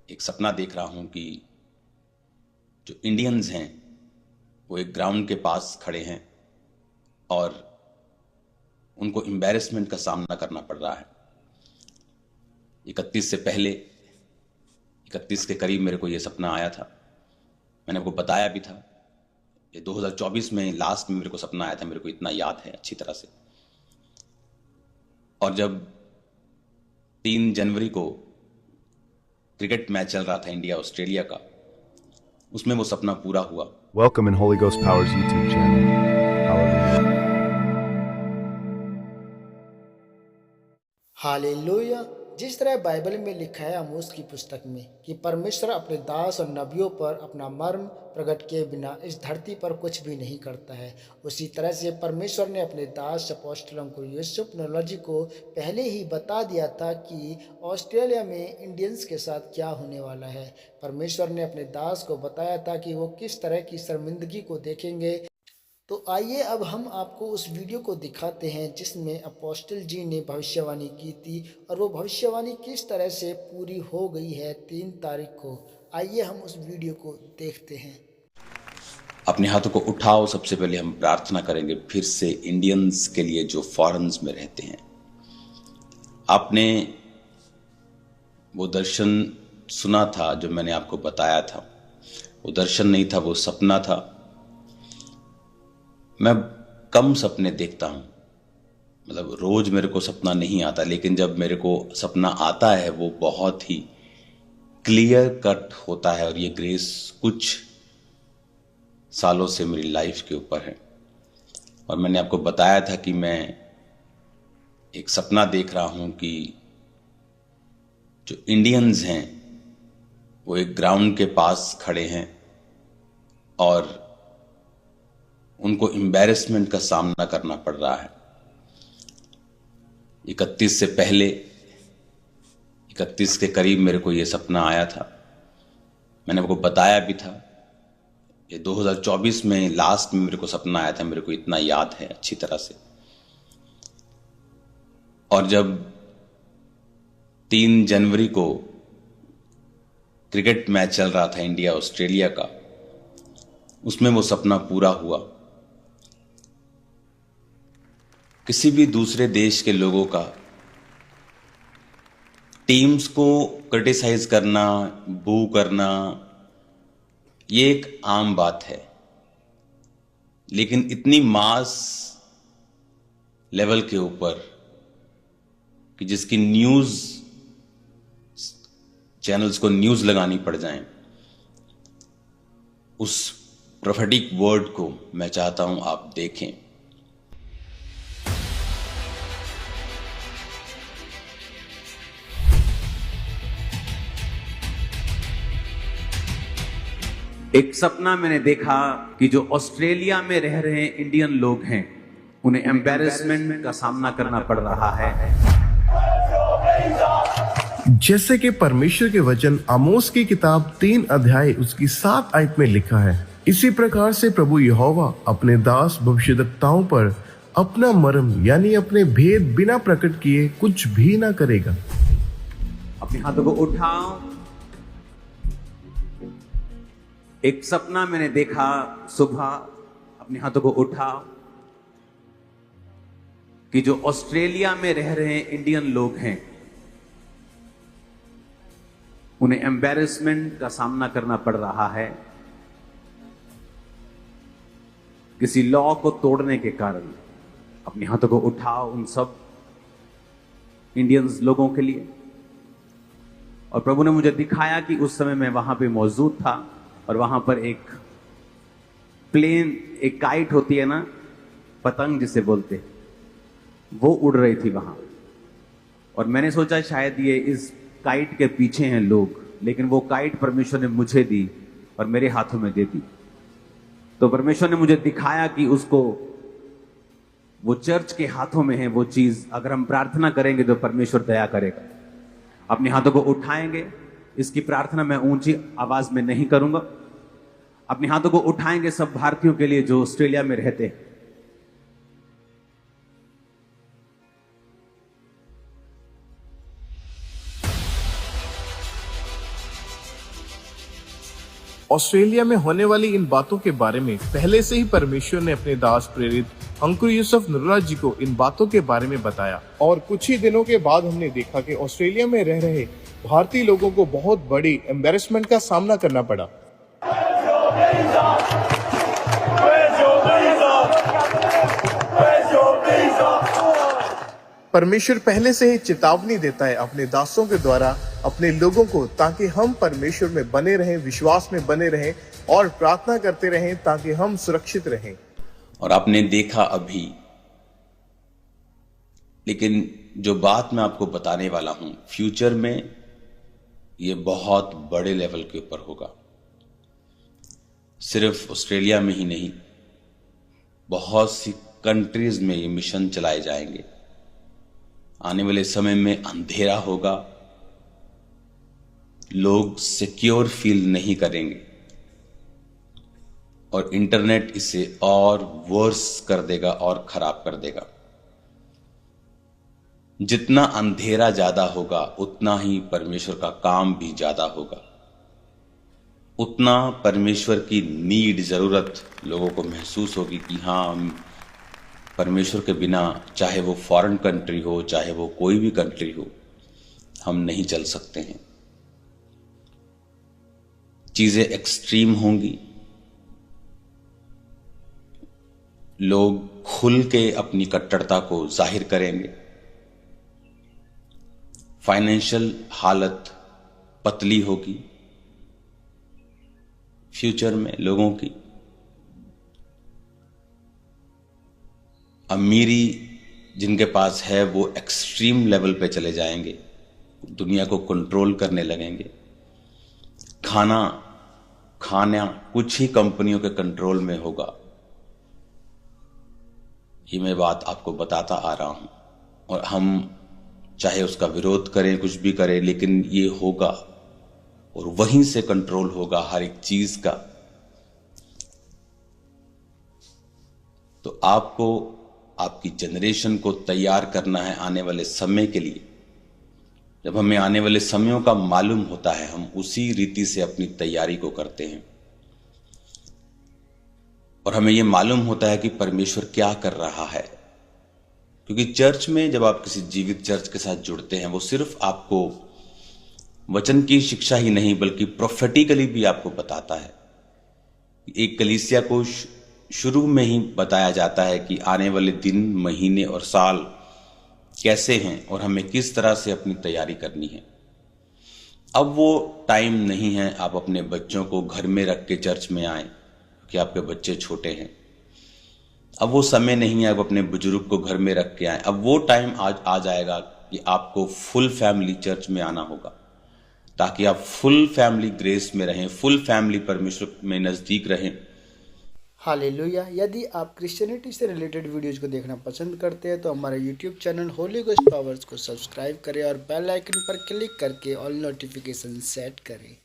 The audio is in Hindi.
एक सपना देख रहा हूं कि जो इंडियंस हैं वो एक ग्राउंड के पास खड़े हैं और उनको एम्बैरेसमेंट का सामना करना पड़ रहा है। 31 से पहले 31 के करीब मेरे को ये सपना आया था। मैंने आपको बताया भी था। ये 2024 में लास्ट में मेरे को सपना आया था, मेरे को इतना याद है अच्छी तरह से। और जब 3 जनवरी को क्रिकेट मैच चल रहा था इंडिया ऑस्ट्रेलिया का, उसमें वो सपना पूरा हुआ। Welcome in Holy Ghost Power's YouTube channel. Hallelujah. Hallelujah. जिस तरह बाइबल में लिखा है आमोस की पुस्तक में कि परमेश्वर अपने दास और नबियों पर अपना मर्म प्रकट किए बिना इस धरती पर कुछ भी नहीं करता है, उसी तरह से परमेश्वर ने अपने दास अपोस्टलों को यूसुफ नबी को पहले ही बता दिया था कि ऑस्ट्रेलिया में इंडियंस के साथ क्या होने वाला है। परमेश्वर ने अपने दास को बताया था कि वो किस तरह की शर्मिंदगी को देखेंगे। तो आइए अब हम आपको उस वीडियो को दिखाते हैं जिसमें अपोस्टल जी ने भविष्यवाणी की थी और वो भविष्यवाणी किस तरह से पूरी हो गई है 3 तारीख को। आइए हम उस वीडियो को देखते हैं। अपने हाथों को उठाओ। सबसे पहले हम प्रार्थना करेंगे फिर से इंडियंस के लिए जो फॉरेन्स में रहते हैं। आपने वो दर्शन सुना था जो मैंने आपको बताया था। वो दर्शन नहीं था, वो सपना था। मैं कम सपने देखता हूं, मतलब रोज मेरे को सपना नहीं आता, लेकिन जब मेरे को सपना आता है वो बहुत ही क्लियर कट होता है। और ये ग्रेस कुछ सालों से मेरी लाइफ के ऊपर है। और मैंने आपको बताया था कि मैं एक सपना देख रहा हूं कि जो इंडियंस हैं वो एक ग्राउंड के पास खड़े हैं और उनको एम्बैरेसमेंट का सामना करना पड़ रहा है। 31 से पहले 31 के करीब मेरे को ये सपना आया था। मैंने आपको बताया भी था। ये 2024 में लास्ट में मेरे को सपना आया था, मेरे को इतना याद है अच्छी तरह से। और जब 3 जनवरी को क्रिकेट मैच चल रहा था इंडिया ऑस्ट्रेलिया का, उसमें वो सपना पूरा हुआ। किसी भी दूसरे देश के लोगों का टीम्स को क्रिटिसाइज करना, बू करना, ये एक आम बात है। लेकिन इतनी मास लेवल के ऊपर कि जिसकी न्यूज चैनल्स को न्यूज लगानी पड़ जाए, उस प्रोफेटिक वर्ड को मैं चाहता हूं आप देखें। एक सपना मैंने देखा कि जो ऑस्ट्रेलिया में रह रहे इंडियन लोग हैं उन्हें एम्बैरेसमेंट का सामना करना पड़ रहा है। जैसे कि परमेश्वर के वचन आमोस की किताब 3 अध्याय उसकी 7 आयत में लिखा है, इसी प्रकार से प्रभु यहोवा अपने दास भविष्यद्वक्ताओं पर अपना मर्म यानी अपने भेद बिना प्रकट किए कुछ भी ना करेगा। अपने हाथों को उठाओ। एक सपना मैंने देखा सुबह, अपने हाथों को उठाओ, कि जो ऑस्ट्रेलिया में रह रहे इंडियन लोग हैं उन्हें एम्बैरेसमेंट का सामना करना पड़ रहा है किसी लॉ को तोड़ने के कारण। अपने हाथों को उठाओ उन सब इंडियंस लोगों के लिए। और प्रभु ने मुझे दिखाया कि उस समय मैं वहां पे मौजूद था और वहां पर एक प्लेन, एक काइट होती है ना, पतंग जिसे बोलते, वो उड़ रही थी वहां। और मैंने सोचा शायद ये इस काइट के पीछे हैं लोग, लेकिन वो काइट परमेश्वर ने मुझे दी और मेरे हाथों में दे दी। तो परमेश्वर ने मुझे दिखाया कि उसको, वो चर्च के हाथों में है वो चीज। अगर हम प्रार्थना करेंगे तो परमेश्वर दया करेगा। अपने हाथों को उठाएंगे। इसकी प्रार्थना मैं ऊंची आवाज में नहीं करूंगा। अपने हाथों को उठाएंगे सब भारतीयों के लिए जो ऑस्ट्रेलिया में रहते हैं। ऑस्ट्रेलिया में होने वाली इन बातों के बारे में पहले से ही परमेश्वर ने अपने दास प्रेरित अंकुर यूसुफ नुर्रा जी को इन बातों के बारे में बताया, और कुछ ही दिनों के बाद हमने देखा कि ऑस्ट्रेलिया में रह रहे भारतीय लोगों को बहुत बड़ी एम्बेरसमेंट का सामना करना पड़ा। परमेश्वर पहले से ही चेतावनी देता है अपने दासों के द्वारा अपने लोगों को, ताकि हम परमेश्वर में बने रहें, विश्वास में बने रहें और प्रार्थना करते रहें ताकि हम सुरक्षित रहें। और आपने देखा अभी, लेकिन जो बात मैं आपको बताने वाला हूं, फ्यूचर में ये बहुत बड़े लेवल के ऊपर होगा। सिर्फ ऑस्ट्रेलिया में ही नहीं, बहुत सी कंट्रीज में ये मिशन चलाए जाएंगे। आने वाले समय में अंधेरा होगा, लोग सिक्योर फील नहीं करेंगे और इंटरनेट इसे और वर्स कर देगा और खराब कर देगा। जितना अंधेरा ज्यादा होगा उतना ही परमेश्वर का काम भी ज्यादा होगा, उतना परमेश्वर की नीड, जरूरत लोगों को महसूस होगी कि हाँ, परमेश्वर के बिना, चाहे वो फॉरेन कंट्री हो, चाहे वो कोई भी कंट्री हो, हम नहीं चल सकते हैं। चीजें एक्सट्रीम होंगी, लोग खुल के अपनी कट्टरता को जाहिर करेंगे, फाइनेंशियल हालत पतली होगी फ्यूचर में लोगों की, अमीरी जिनके पास है वो एक्सट्रीम लेवल पे चले जाएंगे, दुनिया को कंट्रोल करने लगेंगे। खाना कुछ ही कंपनियों के कंट्रोल में होगा। ये मैं बात आपको बताता आ रहा हूं, और हम चाहे उसका विरोध करें, कुछ भी करें, लेकिन ये होगा और वहीं से कंट्रोल होगा हर एक चीज का। तो आपको, आपकी जनरेशन को तैयार करना है आने वाले समय के लिए। जब हमें आने वाले समयों का मालूम होता है, हम उसी रीति से अपनी तैयारी को करते हैं, और हमें यह मालूम होता है कि परमेश्वर क्या कर रहा है। क्योंकि चर्च में जब आप किसी जीवित चर्च के साथ जुड़ते हैं, वो सिर्फ आपको वचन की शिक्षा ही नहीं बल्कि प्रोफेटिकली भी आपको बताता है। एक कलीसिया को शुरू में ही बताया जाता है कि आने वाले दिन, महीने और साल कैसे हैं और हमें किस तरह से अपनी तैयारी करनी है। अब वो टाइम नहीं है आप अपने बच्चों को घर में रख के चर्च में आए कि आपके बच्चे छोटे हैं। अब वो समय नहीं है आप अपने बुजुर्ग को घर में रख के आए। अब वो टाइम आज आ जाएगा कि आपको फुल फैमिली चर्च में आना होगा, ताकि आप फुल फैमिली ग्रेस में रहें, फुल फैमिली परमेश्वर में नजदीक रहें। हालेलुया। यदि आप क्रिश्चियनिटी से रिलेटेड वीडियोज़ को देखना पसंद करते हैं तो हमारे YouTube channel Holi ghost powers को सब्सक्राइब करें और बेल आइकन पर क्लिक करके ऑल नोटिफिकेशन सेट करें।